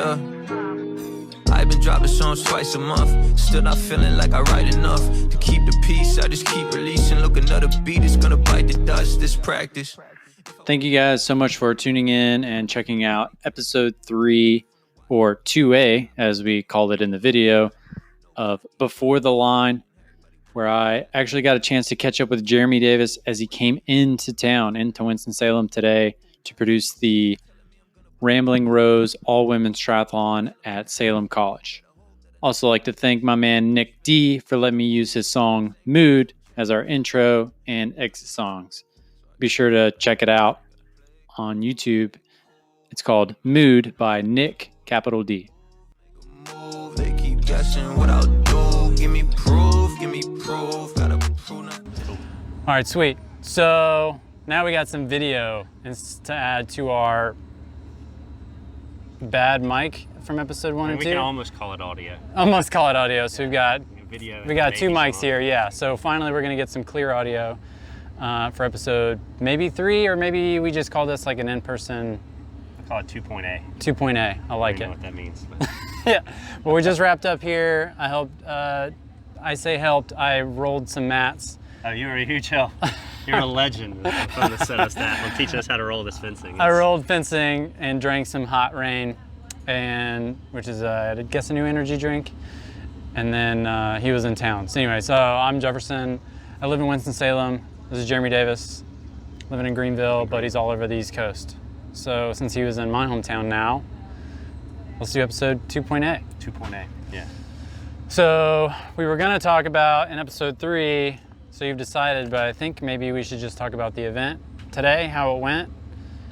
yeah. I've been dropping songs twice a month, still not feeling like I write enough to keep the peace. I just keep releasing, look, another beat is gonna bite the dust. This practice. Thank you guys so much for tuning in and checking out episode 3, or 2A as we called it in the video, of Before the Line, where I actually got a chance to catch up with Jeremey Davis as he came into town, into Winston-Salem today to produce the Rambling Rose all-women's triathlon at Salem College. Also like to thank my man Nic D for letting me use his song Mood as our intro and exit songs. Be sure to check it out on YouTube. It's called Mood by Nic, capital D. They keep guessing what I'll do. Give me proof, gotta prove. All right, sweet. So now we got some video to add to our bad mic from episode 1 and 2. We can almost call it audio. Almost call it audio. So we've got video. We got 2 mics here, yeah. So finally we're gonna get some clear audio for episode maybe 3, or maybe we just call this like an in-person. I call it 2.A. 2.A, I like it. I don't know what that means. But. Yeah, well, we just wrapped up here. I helped, I rolled some mats. Oh, you were a huge help. You're a legend from the set us that, from teaching us how to roll this fencing. I rolled fencing and drank some hot rain, which is, I guess, a new energy drink. And then he was in town. So anyway, so I'm Jefferson. I live in Winston-Salem. This is Jeremey Davis, living in Greenville, but he's all over the East Coast. So since he was in my hometown now, let's do episode 2.A. 2.A, yeah. So we were gonna talk about in episode 3, so you've decided, but I think maybe we should just talk about the event today, how it went.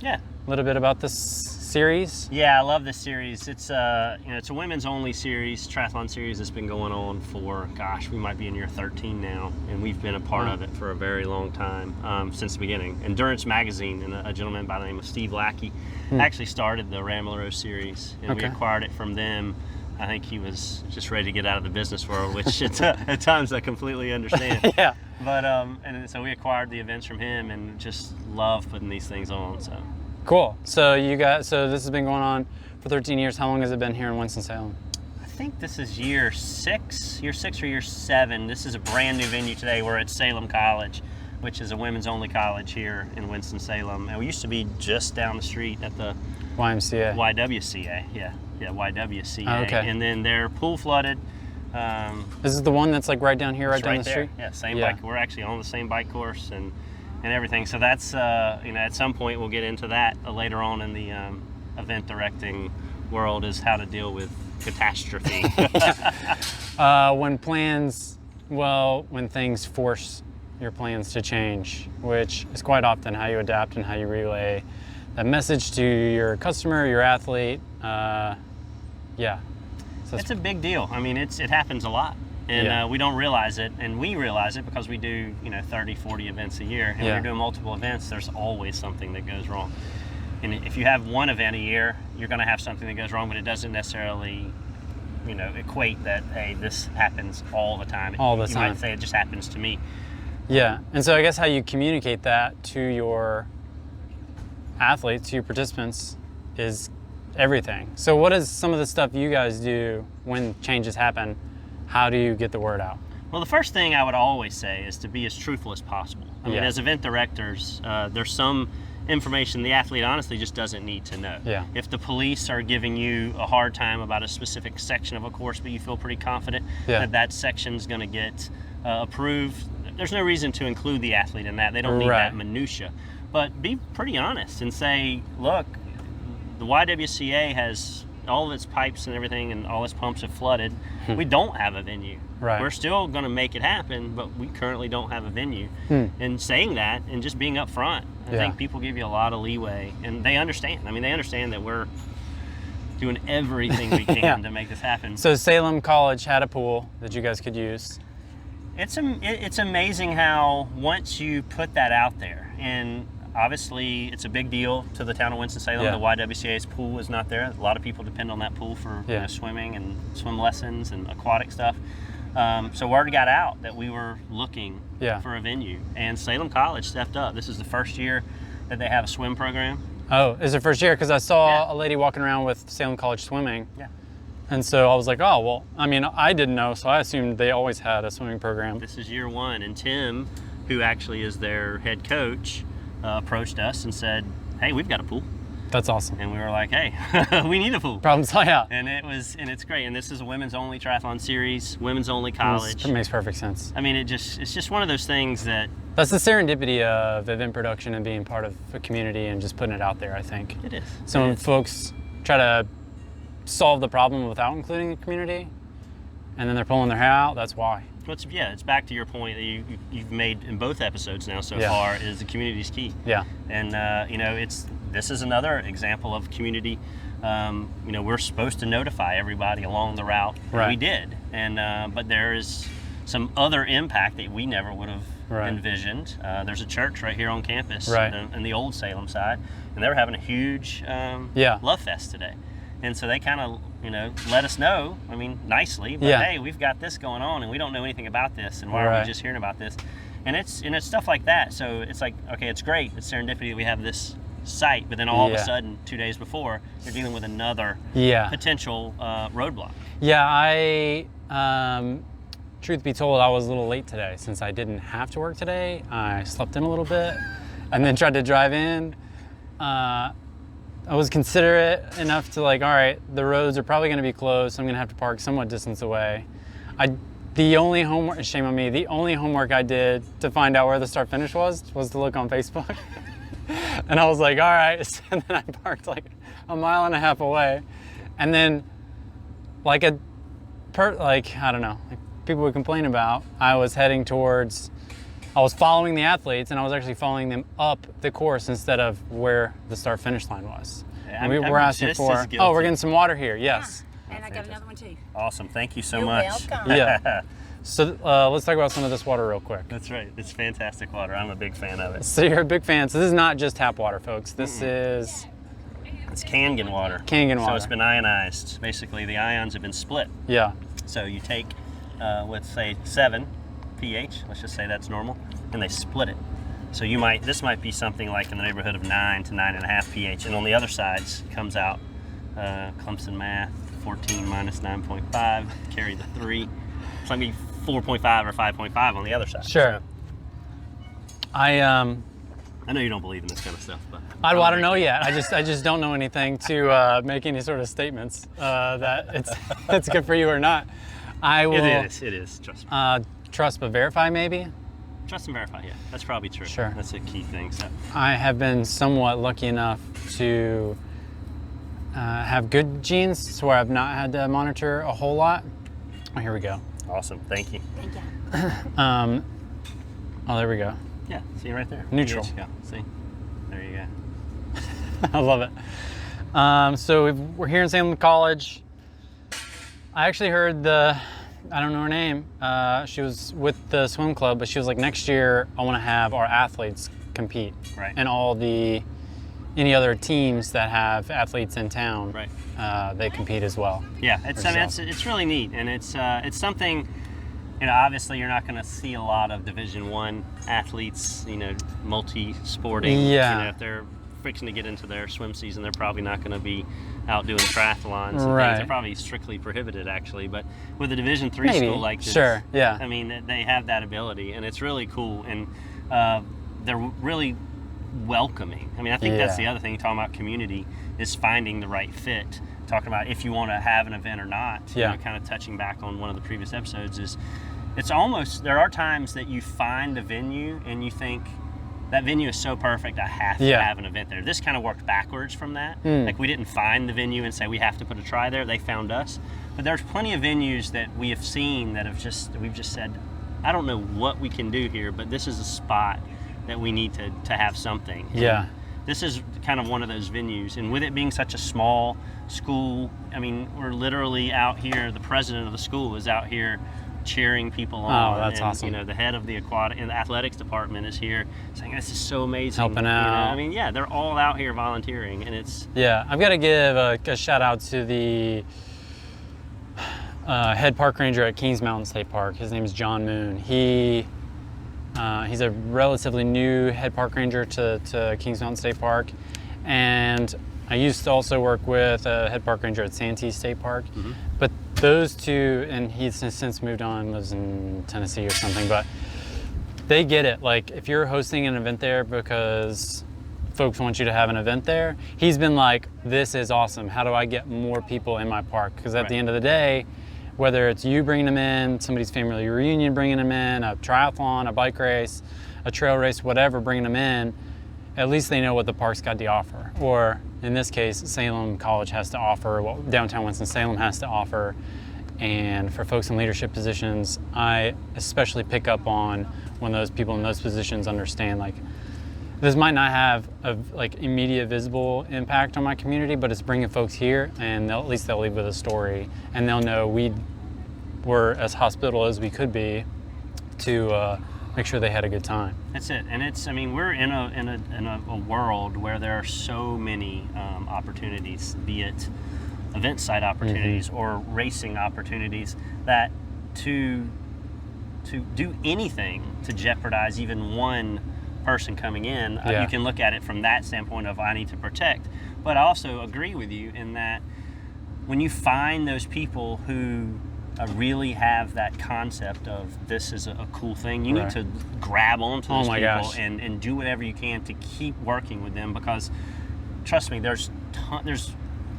Yeah. A little bit about this series. Yeah, I love this series. It's it's a women's only series, triathlon series that's been going on for, gosh, we might be in year 13 now, and we've been a part of it for a very long time, since the beginning. Endurance Magazine, and a gentleman by the name of Steve Lackey actually started the Rambling Rose series, and we acquired it from them. I think he was just ready to get out of the business world, which at times I completely understand. Yeah. But and so we acquired the events from him, and just love putting these things on. So. Cool. So this has been going on for 13 years. How long has it been here in Winston-Salem? I think this is year 6 or year 7. This is a brand new venue today. We're at Salem College, which is a women's only college here in Winston-Salem. And we used to be just down the street at the YMCA. YWCA, yeah, YWCA. Oh, okay. And then they're pool flooded. This is the one that's like right down here, right down the there. street? Yeah, same bike. We're actually on the same bike course and everything. So that's, at some point we'll get into that later on in the event directing world, is how to deal with catastrophe. When things force your plans to change, which is quite often how you adapt and how you relay that message to your customer, your athlete. Yeah. So it's a big deal. I mean, it happens a lot. And we don't realize it, and we realize it because we do 30, 40 events a year, and when you're doing multiple events, there's always something that goes wrong. And if you have one event a year, you're going to have something that goes wrong, but it doesn't necessarily equate that, hey, this happens all the time. All the time. You might say it just happens to me. Yeah, and so I guess how you communicate that to your athletes, to your participants, is everything. So what is some of the stuff you guys do when changes happen? How do you get the word out? Well, the first thing I would always say is to be as truthful as possible. I mean, as event directors, there's some information the athlete honestly just doesn't need to know. Yeah. If the police are giving you a hard time about a specific section of a course, but you feel pretty confident that section's going to get approved, there's no reason to include the athlete in that. They don't need that minutia. But be pretty honest and say, look, the YWCA has all of its pipes and everything, and all its pumps have flooded. We don't have a venue. Right. We're still going to make it happen, but we currently don't have a venue. And saying that and just being upfront, I think people give you a lot of leeway, and they understand. I mean, they understand that we're doing everything we can to make this happen. So Salem College had a pool that you guys could use. It's amazing how once you put that out there, and obviously it's a big deal to the town of Winston-Salem. The YWCA's pool is not there. A lot of people depend on that pool for swimming and swim lessons and aquatic stuff. So word got out that we were looking for a venue, and Salem College stepped up. This is the first year that they have a swim program, Oh, is it first year? Because I saw Yeah. a lady walking around with Salem College swimming. Yeah. And so I was like, oh, well, I mean, I didn't know, so I assumed they always had a swimming program. This is year 1, and Tim, who actually is their head coach, approached us and said, hey, we've got a pool. That's awesome. And we were like, hey, we need a pool. Problem solved, yeah. And it's great. And this is a women's only triathlon series, women's only college. It makes perfect sense. I mean, it's just one of those things that That's the serendipity of event production and being part of a community and just putting it out there, I think. it is. So It when is. folks try to solve the problem without including the community, and then they're pulling their hair out, that's why. Well, it's back to your point that you've made in both episodes now so Yeah. far, is the community's key. Yeah. And this is another example of community. We're supposed to notify everybody along the route, and Right. we did. And but there is some other impact that we never would have Right. envisioned. There's a church right here on campus, Right. in the old Salem side, and they were having a huge Yeah. love fest today. And so they kind of, let us know, I mean, nicely, but Yeah. hey, we've got this going on and we don't know anything about this, and why are Right. we just hearing about this? And it's stuff like that. So it's like, okay, it's great. It's serendipity that we have this site, but then all of Yeah. a sudden, 2 days before, you're dealing with another Yeah. potential roadblock. Yeah, truth be told, I was a little late today since I didn't have to work today. I slept in a little bit and then tried to drive in. I was considerate enough to all right, the roads are probably going to be closed, so I'm going to have to park somewhat distance away. The only homework, shame on me, the only homework I did to find out where the start finish was to look on Facebook. And I was like, all right, and then I parked a mile and a half away. And then I don't know, people would complain about, I was following the athletes, and I was actually following them up the course instead of where the start finish line was. Yeah, And we I'm were asking just for, as guilty. we're getting some water here, yes. And I got another one too. Awesome. Thank you so You're much. welcome. Yeah. So let's talk about some of this water real quick. That's right. It's fantastic water. I'm a big fan of it. So you're a big fan. So this is not just tap water, folks. This is It's Kangen water. Kangen So water. it's been ionized. Basically, the ions have been split. Yeah. So you take, let's say 7 pH, let's just say that's normal, and they split it. So this might be something like in the neighborhood of 9 to 9.5 pH, and on the other sides comes out Clemson math, 14 minus 9.5, carry the 3. It's like maybe 4.5 or 5.5 on the other side. Sure. I know you don't believe in this kind of stuff, but I don't know yet. I just don't know anything to make any sort of statements that it's good for you or not. I will. It is. Trust me. Trust but verify, maybe. Trust and verify. Yeah, that's probably true. Sure. That's a key thing. So I have been somewhat lucky enough to have good genes, to where I've not had to monitor a whole lot. Oh, here we go. awesome. Thank you. Thank you. Oh, there we go. Yeah. See right there. Neutral. pH. Yeah. See. There you go. I love it. So we're here in Salem College. I actually heard I don't know her name. She was with the swim club, but she was like, next year I want to have our athletes compete. Right. And any other teams that have athletes in town, Right. They compete as well. Yeah, it's really neat, and it's something. Obviously you're not going to see a lot of Division I athletes, multi-sporting. Yeah. If they're fixing to get into their swim season, they're probably not going to be out doing triathlons and Right. things. They're probably strictly prohibited, actually. But with a Division III Maybe. school like this, Sure, yeah. I mean, they have that ability, and it's really cool, and they're really welcoming. I mean, I think that's Yeah. the other thing, talking about community, is finding the right fit. Talking about if you want to have an event or not, Yeah. kind of touching back on one of the previous episodes, is it's almost, there are times that you find a venue and you think, that venue is so perfect, I have to Yeah. have an event there. This kind of worked backwards from that. Mm. Like, we didn't find the venue and say we have to put a try there. They found us. But there's plenty of venues that we have seen that we've just said, I don't know what we can do here, but this is a spot that we need to have something. And Yeah. this is kind of one of those venues. And with it being such a small school, I mean, we're literally out here, the president of the school is out here cheering people on. That's and, awesome. The head of the aquatic and the athletics department is here saying, this is so amazing. Helping out. I mean, yeah, they're all out here volunteering, and it's, Yeah, I've got to give a shout out to the head park ranger at Kings Mountain State Park. His name is John Moon. He's a relatively new head park ranger to Kings Mountain State Park, and I used to also work with a head park ranger at Santee State Park. But those two, and he's since moved on, lives in Tennessee or something, but they get it. Like, if you're hosting an event there because folks want you to have an event there, he's been like, this is awesome. How do I get more people in my park? Because at the end of the day, whether it's you bringing them in, somebody's family reunion bringing them in, a triathlon, a bike race, a trail race, whatever, bringing them in, at least they know what the park's got to offer. Or in this case, Salem College has to offer, what downtown Winston-Salem has to offer. And for folks in leadership positions, I especially pick up on when those people in those positions understand, like, this might not have a immediate visible impact on my community, but it's bringing folks here, and at least they'll leave with a story, and they'll know we were as hospitable as we could be to make sure they had a good time. That's it. And it's, I mean, we're in a world where there are so many opportunities, be it event site opportunities or racing opportunities, that to do anything to jeopardize even one person coming in, you can look at it from that standpoint of, I need to protect. But I also agree with you in that when you find those people who really have that concept of this is a cool thing, you need to grab onto those people and do whatever you can to keep working with them, because trust me, there's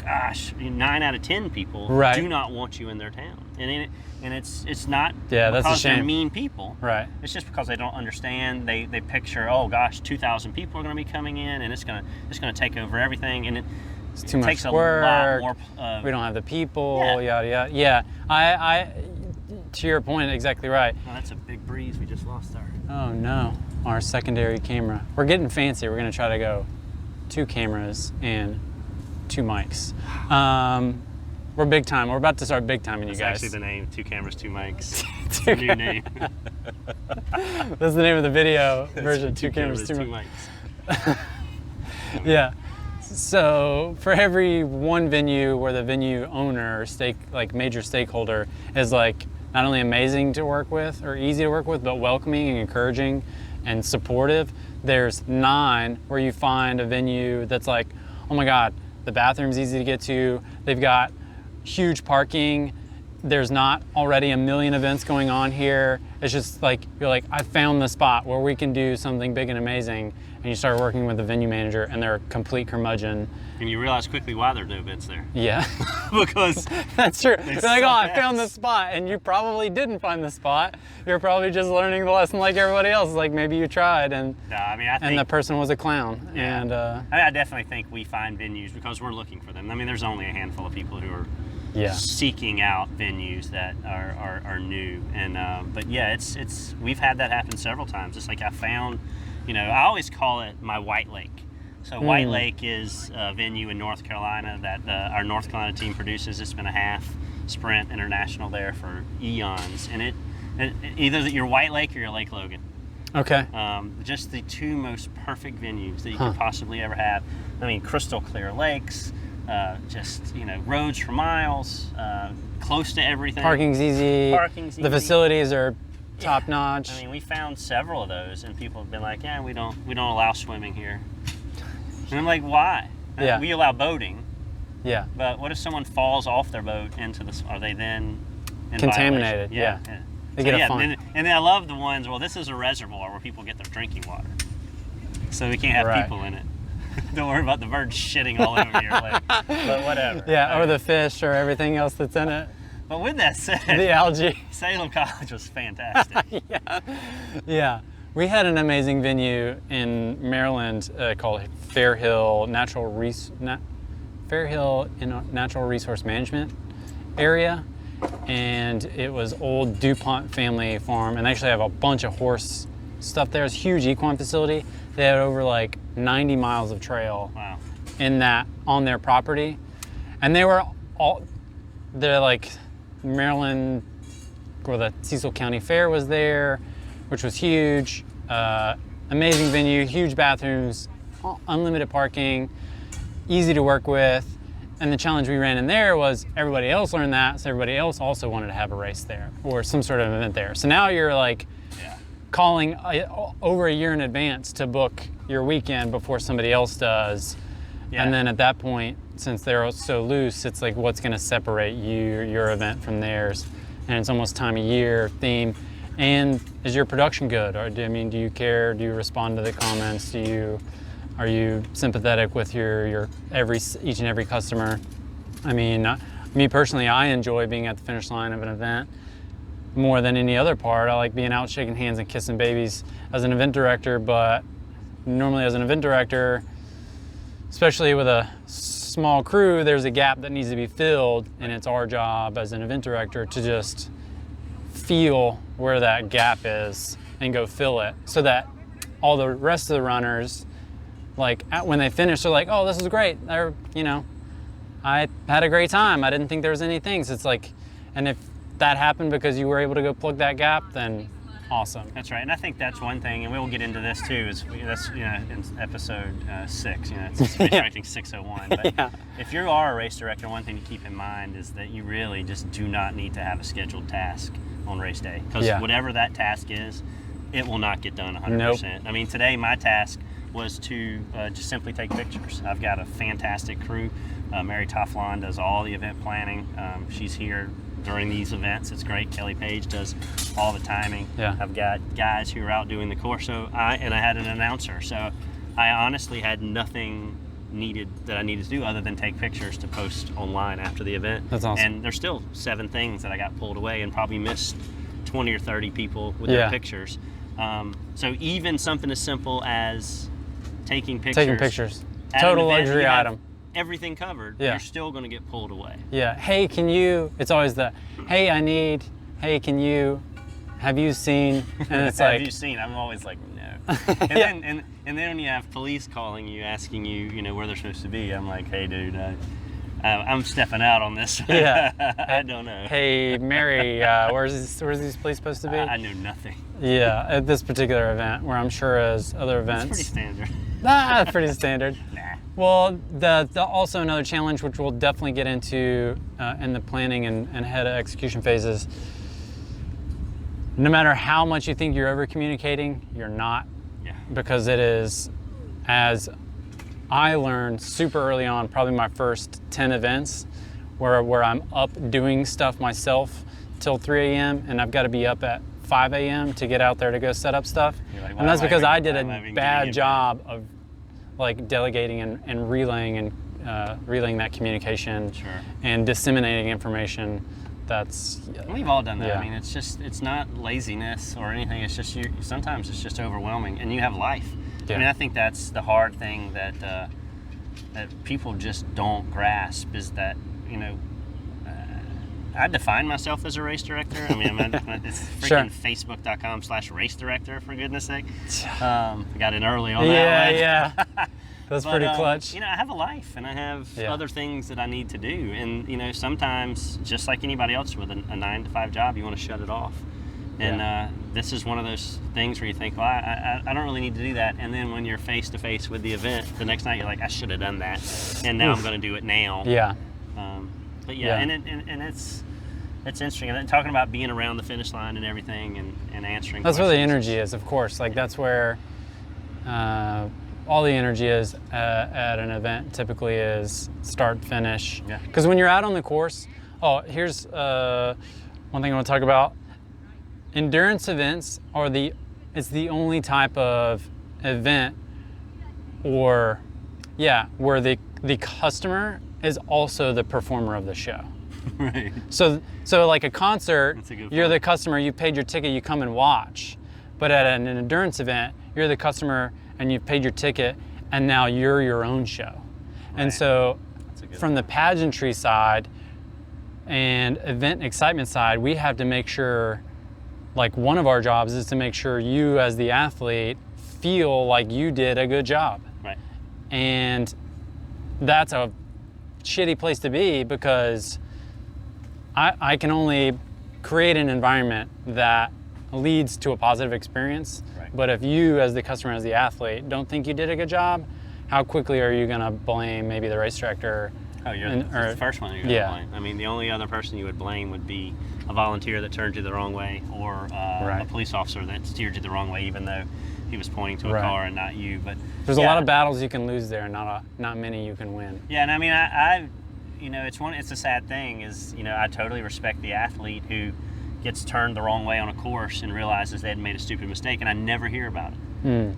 9 out of 10 people do not want you in their town, and it's not because they're mean people. It's just because they don't understand. They picture, oh gosh, 2,000 people are going to be coming in, and it's going to take over everything, and it's too much takes work. A lot more. We don't have the people. Yada yada. Yeah, I to your point, exactly right. Oh, that's a big breeze. We just lost our. Oh no, our secondary camera. We're getting fancy. We're going to try to go 2 cameras and 2 mics. We're big time. We're about to start big timing, you guys. That's actually the name, 2 cameras, 2 mics. It's a new name. That's the name of the video version, 2 cameras, 2 mics. Yeah. So for every one venue where the venue owner, major stakeholder, is like not only amazing to work with or easy to work with, but welcoming and encouraging and supportive, there's 9 where you find a venue that's like, oh my God, the bathroom's easy to get to, they've got huge parking, there's not already a million events going on here. It's just like, you're like, I found the spot where we can do something big and amazing. And you start working with the venue manager, and they're a complete curmudgeon. And you realize quickly why there's no events there. Yeah. Because that's true. You're like, oh, I found the spot. And you probably didn't find the spot. You're probably just learning the lesson like everybody else. Like, maybe you tried, and I think the person was a clown. Yeah. And I definitely think we find venues because we're looking for them. I mean, there's only a handful of people who are seeking out venues that are new. And but yeah, it's we've had that happen several times. It's like I found, I always call it my White Lake. So White Lake is a venue in North Carolina that our North Carolina team produces. It's been a half sprint international there for eons, and it either your White Lake or your Lake Logan. Okay. Just the 2 most perfect venues that you could possibly ever have. I mean, crystal clear lakes, roads for miles, close to everything. Parking's easy. The facilities are top notch. I mean, we found several of those, and people have been like, "Yeah, we don't allow swimming here." And I'm like, "Why?" We allow boating. Yeah. But what if someone falls off their boat into the? Are they then contaminated? Yeah. They get a fine. And then I love the ones. Well, this is a reservoir where people get their drinking water, so we can't have people in it. Don't worry about the birds shitting all over your lake. But whatever. Yeah, or the fish or everything else that's in it. But with that said, the algae. Salem College was fantastic. Yeah. We had an amazing venue in Maryland called Fair Hill Natural Resource Management area, and it was old DuPont family farm, and they actually have a bunch of horse stuff there. It's a huge equine facility. They had over like 90 miles of trail on their property, and they're like Maryland, where the Cecil County Fair was there, which was huge. Amazing venue, huge bathrooms, unlimited parking, easy to work with. And the challenge we ran in there was everybody else learned that, so everybody else also wanted to have a race there or some sort of event there. So now you're like calling over a year in advance to book your weekend before somebody else does. Yeah. And then at that point, since they're so loose, it's like what's going to separate your event from theirs, and it's almost time of year theme. And is your production good? Or do you care? Do you respond to the comments? Are you sympathetic with your each and every customer? I mean, me personally, I enjoy being at the finish line of an event more than any other part. I like being out shaking hands and kissing babies as an event director, but normally as an event director, especially with a small crew, there's a gap that needs to be filled, and it's our job as an event director to just feel where that gap is and go fill it, so that all the rest of the runners, like when they finish, they're like, oh, this was great. I had a great time. I didn't think there was anything. So it's like, and if that happened because you were able to go plug that gap, then awesome. That's right, and I think that's one thing, and we'll get into this too. That's in episode 6. It's race directing 601. But Yeah. if you are a race director, one thing to keep in mind is that you really just do not need to have a scheduled task on race day, because whatever that task is, it will not get done 100%. Nope. I mean, today my task was to just simply take pictures. I've got a fantastic crew. Mary Tofflon does all the event planning. She's here during these events. It's great. Kelly Page does all the timing. Yeah. I've got guys who are out doing the course. So I had an announcer. So I honestly had nothing that I needed to do other than take pictures to post online after the event. That's awesome. And there's still 7 things that I got pulled away and probably missed 20 or 30 people with their pictures. So even something as simple as taking pictures. at an Total event, luxury you have item. Everything covered. Yeah. You're still going to get pulled away. Yeah. Hey, it's always the, hey, have you seen? And it's Have like, you seen? I'm always like, no. And then when you have police calling you, asking you, where they're supposed to be, I'm like, hey, dude, I'm stepping out on this. Yeah. I don't know. hey, Mary, where's these police supposed to be? I knew nothing. Yeah, at this particular event, where I'm sure as other It's events. pretty standard. That's pretty standard. Nah. Well, the also another challenge, which we'll definitely get into in the planning and head of execution phases. No matter how much you think you're over communicating, you're not. Yeah. Because it is, as I learned super early on, probably my first 10 events, where I'm up doing stuff myself till 3 a.m. and I've got to be up at 5 a.m. to get out there to go set up stuff. You're like, And that's because I did why a am I even bad getting it job of like delegating and relaying that communication and disseminating information. We've all done that. Yeah. I mean, it's not laziness or anything. It's just sometimes it's just overwhelming, and you have life. Yeah. I mean, I think that's the hard thing that people just don't grasp is that I define myself as a race director. I mean, it's freaking Facebook.com/race director, for goodness sake. I got in early on that one. Yeah. That's But, pretty clutch. I have a life and I have other things that I need to do. And, sometimes, just like anybody else with a 9-to-5 job, you want to shut it off. And this is one of those things where you think, well, I don't really need to do that. And then when you're face to face with the event, the next night you're like, I should have done that. And now I'm going to do it now. Yeah. But and it's interesting. And talking about being around the finish line and everything and answering That's where the questions. energy is, of course. Like that's where all the energy is at an event typically is start, finish. Yeah. Because when you're out on the course, here's one thing I want to talk about. Endurance events it's the only type of event where the customer is also the performer of the show. Right. So like a concert, That's a good you're point. the customer, you paid your ticket, you come and watch. But at an endurance event, you're the customer and you've paid your ticket and now you're your own show. And Right. so That's a good from the pageantry side and event excitement side, we have to make sure, like one of our jobs is to make sure you as the athlete feel like you did a good job. Right. And that's a shitty place to be because I can only create an environment that leads to a positive experience. Right. But if you, as the customer, as the athlete, don't think you did a good job, how quickly are you going to blame maybe the race director? Oh, you're the first one you're going to blame. I mean, the only other person you would blame would be a volunteer that turned you the wrong way or a police officer that steered you the wrong way, even though he was pointing to a Right. car and not you. But There's a lot of battles you can lose there, not many you can win. Yeah, and I mean, I you know, it's a sad thing is, you know, I totally respect the athlete who gets turned the wrong way on a course and realizes they had made a stupid mistake, and I never hear about it.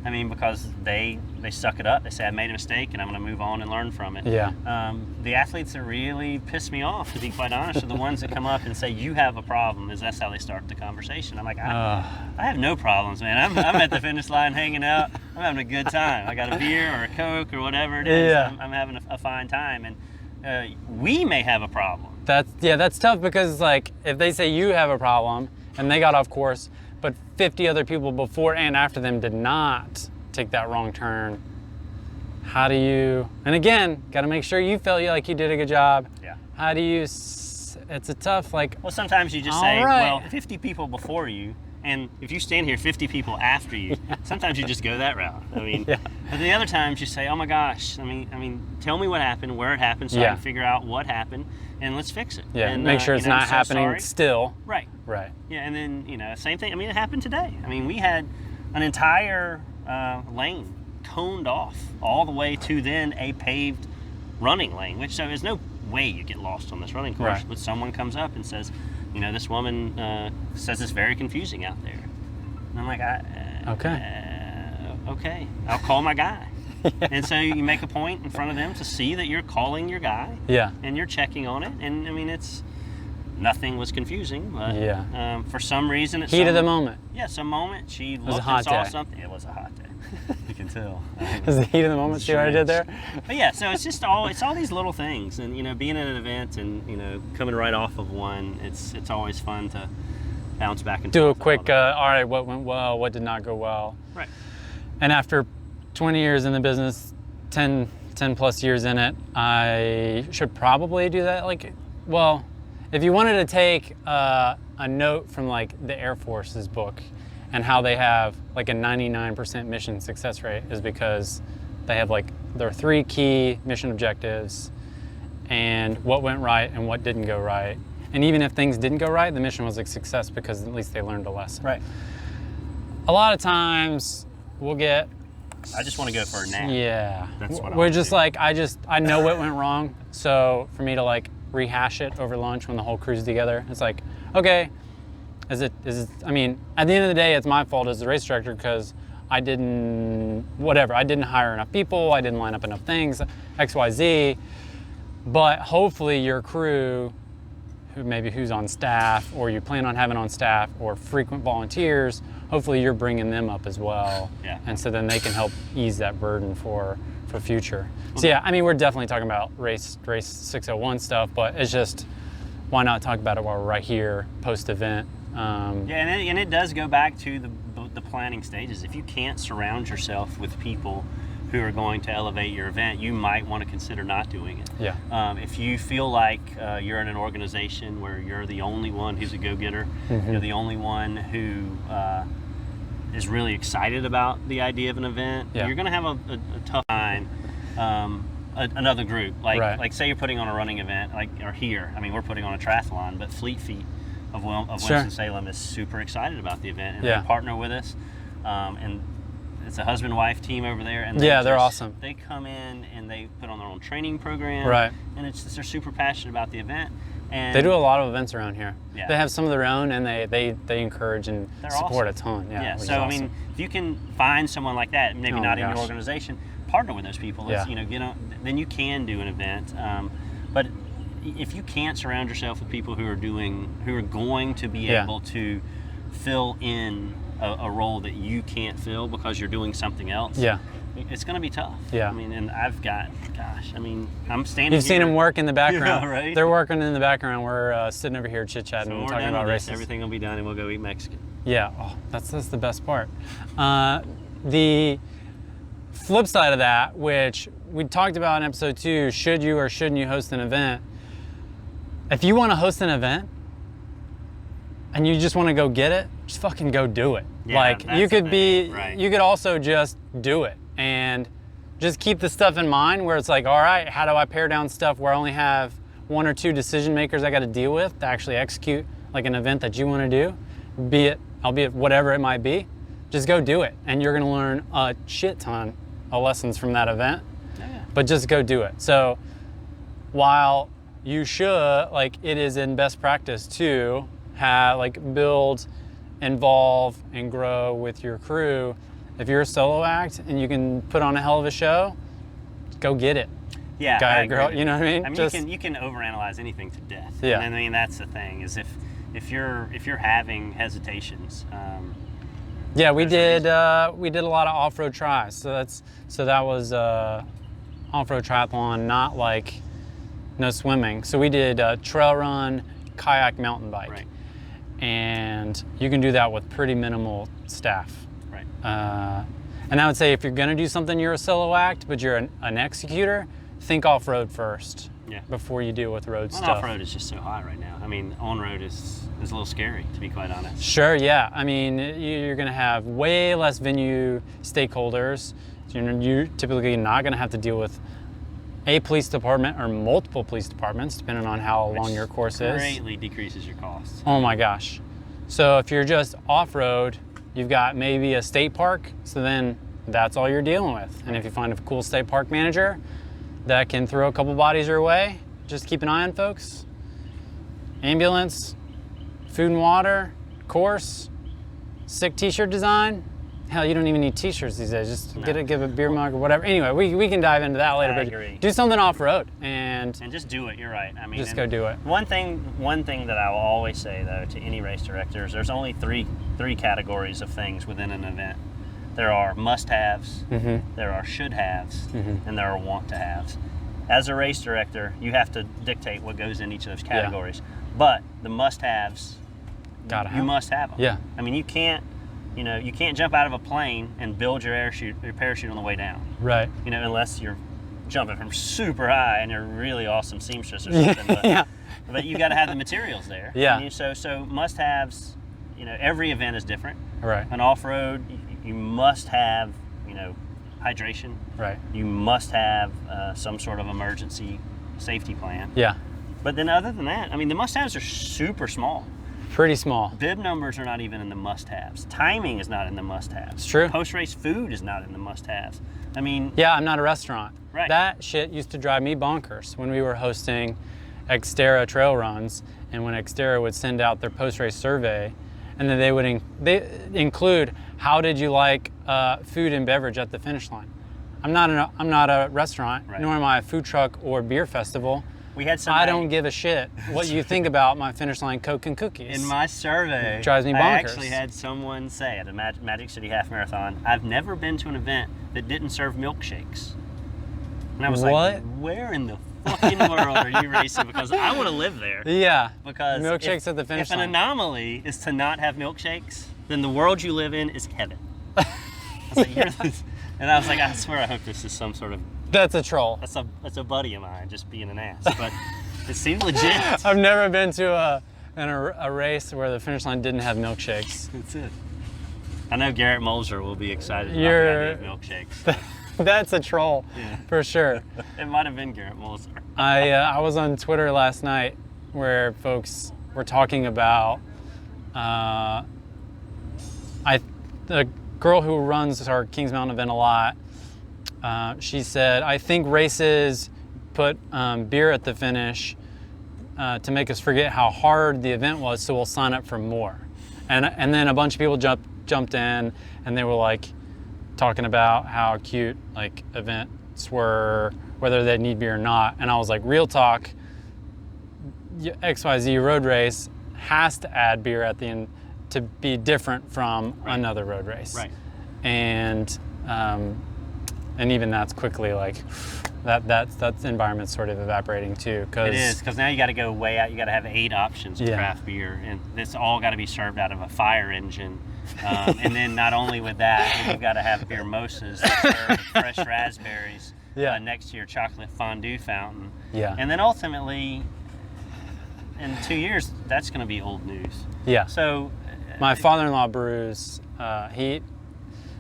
I mean, because they suck it up. They say, I made a mistake and I'm going to move on and learn from it. Yeah. The athletes that really piss me off, to be quite honest, are the ones that come up and say, you have a problem, that's how they start the conversation. I'm like, I have no problems, man. I'm at the finish line hanging out. I'm having a good time. I got a beer or a Coke or whatever it is. Yeah. I'm having a fine time. And we may have a problem. That's tough because like if they say you have a problem and they got off course, but 50 other people before and after them did not take that wrong turn, how do you, and again, got to make sure you felt like you did a good job. Yeah. How do you, it's a tough, like, Well, sometimes you just All say, right. well, 50 people before you, and if you stand here 50 people after you, sometimes you just go that route. I mean, Yeah. but the other times you say, oh my gosh, I mean, tell me what happened, where it happened, so I Yeah. can figure out what happened, and let's fix it. yeah, And, make sure it's you know, not I'm so happening sorry. still. Right. Right. Yeah, and then, you know, same thing. I mean, it happened today. I mean, we had an entire lane coned off all the way to then a paved running lane, which so there's no way you get lost on this running course. Right. But someone comes up and says, you know, this woman says it's very confusing out there. And I'm like, okay, I'll call my guy. And so you make a point in front of them to see that you're calling your guy. Yeah. And you're checking on it. And I mean, nothing was confusing, but Yeah. for some reason, Heat of the moment. Yeah, some moment she was a looked hot and saw day. something. It was a hot day. You can tell. Is the heat of the moment see what I did there? But yeah, so it's all these little things, and you know, being at an event and you know, coming right off of one, it's always fun to bounce back and Do a forth quick, little bit. all right, what went well, what did not go well. Right. And after 20 years in the business, 10 plus years in it, I should probably do that. Like, well, if you wanted to take a note from like the Air Force's book and how they have like a 99% mission success rate is because they have like their 3 key mission objectives and what went right and what didn't go right. And even if things didn't go right, the mission was a success because at least they learned a lesson. Right. A lot of times we'll get, I just want to go for a nap. yeah, That's what I we're wanna just do. like, I know what went wrong. So for me to like rehash it over lunch when the whole crew's together, it's like, okay, is it, I mean, at the end of the day, it's my fault as the race director because I didn't hire enough people, I didn't line up enough things, X, Y, Z. But hopefully your crew, who's on staff, or you plan on having on staff, or frequent volunteers, hopefully you're bringing them up as well. Yeah. And so then they can help ease that burden for future. So yeah, I mean, we're definitely talking about race 601 stuff, but it's just, why not talk about it while we're right here post-event? Yeah, and it does go back to the planning stages. If you can't surround yourself with people who are going to elevate your event, you might want to consider not doing it. Yeah. If you feel like you're in an organization where you're the only one who's a go-getter, you're the only one who is really excited about the idea of an event, Yeah. you're going to have a tough time. Another group, Right. like say you're putting on a running event, or here. I mean, we're putting on a triathlon, but Fleet Feet of Sure. Winston-Salem is super excited about the event, and Yeah. they partner with us, and it's a husband-wife team over there, and Yeah, they're awesome. They come in and they put on their own training program, Right. and they're super passionate about the event. And They do a lot of events around here. Yeah. They have some of their own, and they encourage and They're support awesome. a ton. Yeah. which is So I awesome. mean, if you can find someone like that, maybe Oh not my in your gosh. organization, partner with those people. Let's, Yeah. Then you can do an event. But if you can't surround yourself with people who are going to be Yeah. able to fill in a role that you can't fill because you're doing something else, Yeah. it's going to be tough. Yeah. I mean, and I'm standing. You've seen here. them work in the background. Yeah, right? They're working in the background. We're sitting over here chit-chatting So and we're talking done about with this. races. Everything will be done, and we'll go eat Mexican. Yeah, oh, that's the best part. The flip side of that, which we talked about in episode 2, should you or shouldn't you host an event? If you want to host an event and you just want to go get it, just fucking go do it. Yeah, like that's you the could thing, right. you could also just do it and just keep the stuff in mind where it's like, all right, how do I pare down stuff where I only have 1 or 2 decision makers I got to deal with to actually execute like an event that you want to do, albeit whatever it might be. just go do it. And you're gonna learn a shit ton of lessons from that event, but just go do it. So while you should, like, it is in best practice to have, like, build, involve, and grow with your crew. If you're a solo act and you can put on a hell of a show, go get it. Yeah, Guy I or agree girl, with you know what I mean? I mean, Just- you can overanalyze anything to death. Yeah. And I mean, that's the thing is if you're having hesitations. Yeah, we There's did we did a lot of off-road tries. So that was off-road triathlon, not like no swimming. So we did trail run, kayak, mountain bike. Right. And you can do that with pretty minimal staff. Right. And I would say if you're gonna do something, you're a solo act, but you're an executor, think off-road first. Yeah. Before you deal with road Well, stuff. off-road is just so hot right now. I mean, on-road is a little scary, to be quite honest. Sure, yeah. I mean, you're going to have way less venue stakeholders. You're typically not going to have to deal with a police department or multiple police departments, depending on how long your course is. Greatly decreases your costs. Oh my gosh. So if you're just off-road, you've got maybe a state park, so then that's all you're dealing with. And if you find a cool state park manager that can throw a couple bodies your way, just keep an eye on folks. Ambulance, food and water, course, sick t-shirt design. Hell, you don't even need t-shirts these days. Just give a beer mug or whatever. Anyway, we can dive into that later. I but agree. do something off-road and just do it. You're right. I mean, just go do it. One thing that I will always say though to any race directors, there's only three categories of things within an event. There are must-haves, there are should-haves, and there are want-to-haves. As a race director, you have to dictate what goes in each of those categories. But the must-haves, you must have them. Yeah. I mean, you can't jump out of a plane and build your parachute on the way down. Right. You know, unless you're jumping from super high and you're a really awesome seamstress or something. But, Yeah. but you got to have the materials there. Yeah. And so must-haves. You know, every event is different. Right. An off-road, you must have, hydration. Right. You must have some sort of emergency safety plan. Yeah. But then other than that, I mean, the must-haves are super small. Pretty small. Bib numbers are not even in the must-haves. Timing is not in the must-haves. It's true. Post-race food is not in the must-haves. I mean, Yeah, I'm not a restaurant. Right. That shit used to drive me bonkers when we were hosting Xterra trail runs, and when Xterra would send out their post-race survey, and then they would include, how did you like food and beverage at the finish line? I'm not a restaurant, Right. nor am I a food truck or beer festival. we had some. I don't give a shit what you think about my finish line Coke and cookies. In my survey, It drives me I bonkers. actually had someone say at the Magic City Half Marathon, I've never been to an event that didn't serve milkshakes. And I was What? like, where in the fucking world are you racing? Because I want to live there. Yeah. Because Milkshakes at the finish if an line. anomaly is to not have milkshakes, then the world you live in is heaven. I was like, and I was like, I swear I hope this is some sort of, That's a troll. that's a buddy of mine just being an ass. But it seemed legit. I've never been to a race where the finish line didn't have milkshakes. That's it. I know Garrett Mulzer will be excited about You're- the idea of milkshakes. That's a troll, Yeah. for sure. It might have been Garrett Mulzer. I was on Twitter last night where folks were talking about the girl who runs our Kings Mountain event a lot. She said, I think races put beer at the finish to make us forget how hard the event was, so we'll sign up for more. And then a bunch of people jumped in, and they were like talking about how cute like events were, whether they need beer or not. And I was like, real talk, XYZ road race has to add beer at the end to be different from another road race. Right. And even that's quickly like that environment's sort of evaporating too. It is, because now you got to go way out. You got to have 8 options of Yeah. craft beer, and this all got to be served out of a fire engine. And then not only with that, you've got to have beer mimosas that serve fresh raspberries Yeah. next to your chocolate fondue fountain. Yeah. And then ultimately, in 2 years, that's going to be old news. Yeah. So My father-in-law brews. Him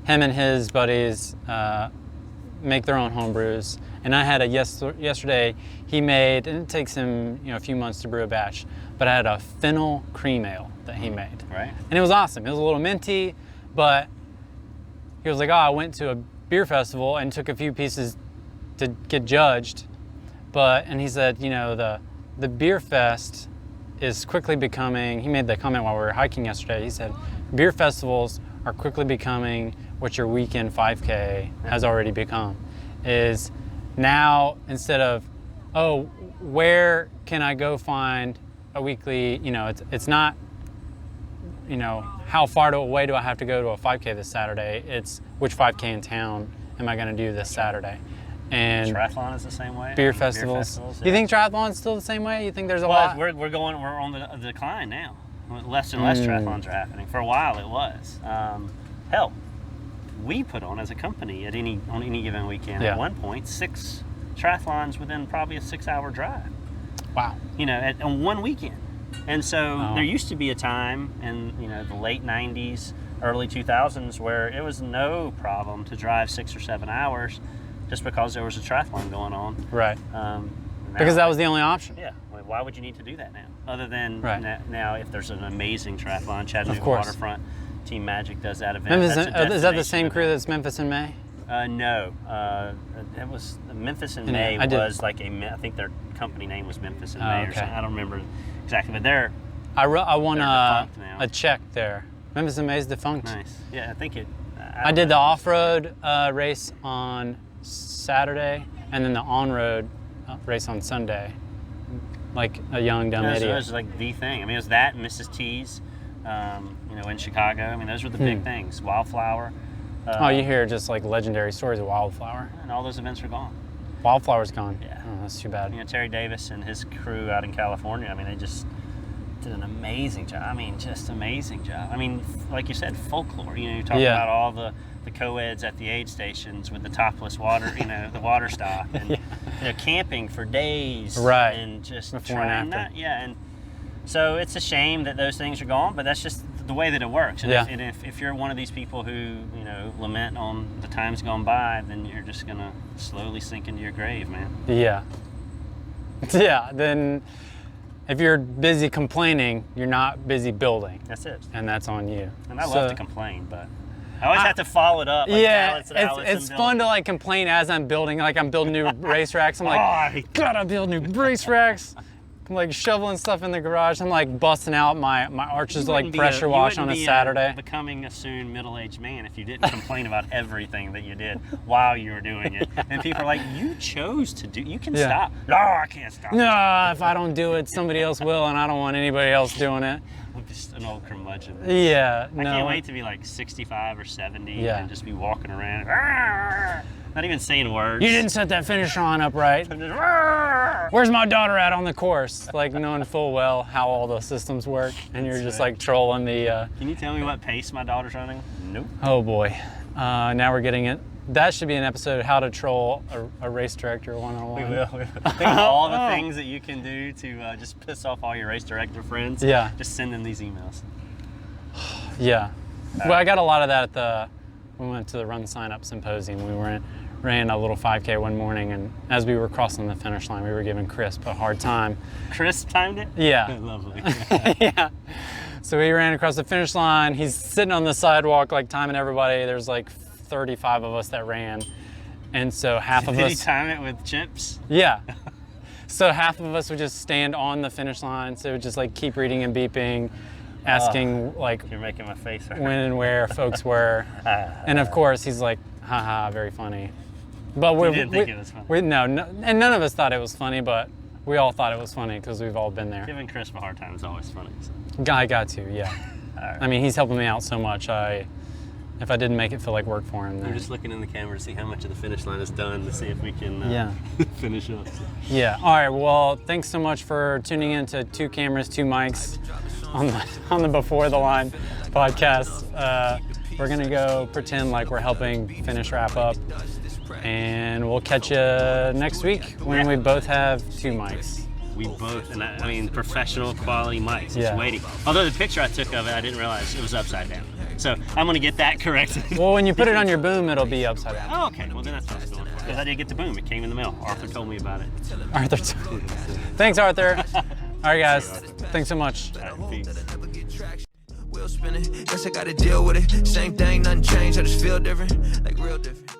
and his buddies make their own home brews. And I had yesterday. He made, and it takes him a few months to brew a batch, but I had a fennel cream ale that he made. right. And it was awesome. It was a little minty, but he was like, oh, I went to a beer festival and took a few pieces to get judged. And he said, you know, the beer fest is quickly becoming, he made the comment while we were hiking yesterday, he said, beer festivals are quickly becoming what your weekend 5K has already become. Is now, instead of, oh, where can I go find a weekly, you know, it's not, you know, how far away do I have to go to a 5K this Saturday? It's which 5K in town am I going to do this Saturday? And Triathlon is the same way. Beer festivals. Yeah. You think triathlon's still the same way? You think there's a Well, lot? we're on the decline now. Less and less triathlons are happening. For a while, it was. Hell, we put on as a company on any given weekend at one point 6 triathlons within probably a 6-hour drive. Wow. You know, on one weekend. And so there used to be a time in, you know, the late 90s, early 2000s where it was no problem to drive 6 or 7 hours just because there was a triathlon going on. Right. Now, Because that was the only option. Yeah. Well, why would you need to do that now? Other than Right. now, if there's an amazing triathlon, Chattanooga Of course. Waterfront, Team Magic does that event. Memphis, That's a is that the same destination crew event. that's Memphis in May? No, it was Memphis in Yeah, May I did. was like I think their company name was Memphis in Oh, May or okay. something. I don't remember exactly, but they're I won They're defunct now. a check there. Memphis in May is defunct. nice. Yeah, I think it. I did the off-road race on Saturday and then the on-road race on Sunday. Like a young dumb It idiot. was like the thing. I mean, it was that and Mrs. T's, you know, in Chicago. I mean, those were the big things. Wildflower. Oh, you hear just like legendary stories of Wildflower. And all those events are gone. Wildflower's gone. Yeah. Oh, that's too bad. You know, Terry Davis and his crew out in California, I mean, they just did an amazing job. I mean, just amazing job. I mean, like you said, folklore. You know, you talk about all the co-eds at the aid stations with the topless water, you know, the water stop, and you know, camping for days, Right. And just Before trying and after. and so it's a shame that those things are gone, but that's just the way that it works. And, Yeah. if you're one of these people who, you know, lament on the times gone by, then you're just gonna slowly sink into your grave, man. Yeah. Yeah, then if you're busy complaining, you're not busy building, That's it. and that's on you. And I love to complain, but I always have to follow it up. Like Yeah, balance it out with it's some fun to building. like complain as I'm building. Like I'm building new race racks. I'm like, I gotta build new race racks. I'm like shoveling stuff in the garage. I'm like busting out my arches to like pressure wash on a Saturday. Becoming a soon middle-aged man if you didn't complain about everything that you did while you were doing it. And people are like, you chose to do, you can Yeah. stop. No, I can't stop. No, if I don't do it, somebody else will, and I don't want anybody else doing it. I'm just an old curmudgeon. Yeah, I no. can't wait to be like 65 or 70 Yeah. and just be walking around, "Arr!" not even saying words. You didn't set that finish line up right. I'm just, "Arr!" Where's my daughter at on the course? Like knowing full well how all the systems work, and you're just like trolling the. Can you tell me what pace my daughter's running? Nope. Oh boy, now we're getting it. That should be an episode of How to Troll a Race Director 101. We will. Think of all the things that you can do to just piss off all your race director friends. Yeah. Just send them these emails. Yeah. Well, I got a lot of that we went to the Run Sign Up Symposium. We ran a little 5K one morning, and as we were crossing the finish line, we were giving Crisp a hard time. Chris timed it? Yeah. Lovely. Yeah. So we ran across the finish line. He's sitting on the sidewalk, like timing everybody. There's like 35 of us that ran. And so half of Did he us. time it with chips? Yeah. So half of us would just stand on the finish line. So it would just like keep reading and beeping, asking like You're making my face hurt. when and where folks were. And of course, he's like, haha, very funny. But we didn't think it was funny. No, and none of us thought it was funny, but we all thought it was funny because we've all been there. Giving Chris a hard time is always funny. So. I got to, yeah. I mean, he's helping me out so much. If I didn't make it feel like work for him, We're then just looking in the camera to see how much of the finish line is done to see if we can Yeah. finish up. yeah. All right. Well, thanks so much for tuning in to 2 cameras, 2 mics on the Before the Line podcast. We're gonna go pretend like we're helping finish wrap up, and we'll catch you next week when we both have 2 mics. We both, and I mean, professional quality mics. Yeah. It's waiting. Although the picture I took of it, I didn't realize it was upside down. So I'm gonna get that corrected. Well, when you put it on your boom, it'll be upside down. Oh, okay. Well, then that's what I was going for. Because I did get the boom. It came in the mail. Arthur told me about it. Arthur. Thanks, Arthur. All right, guys. Thanks so much. All right, peace. wheel spinning. Guess I gotta deal with it. Same thing, nothing changed. I just feel different, like real different.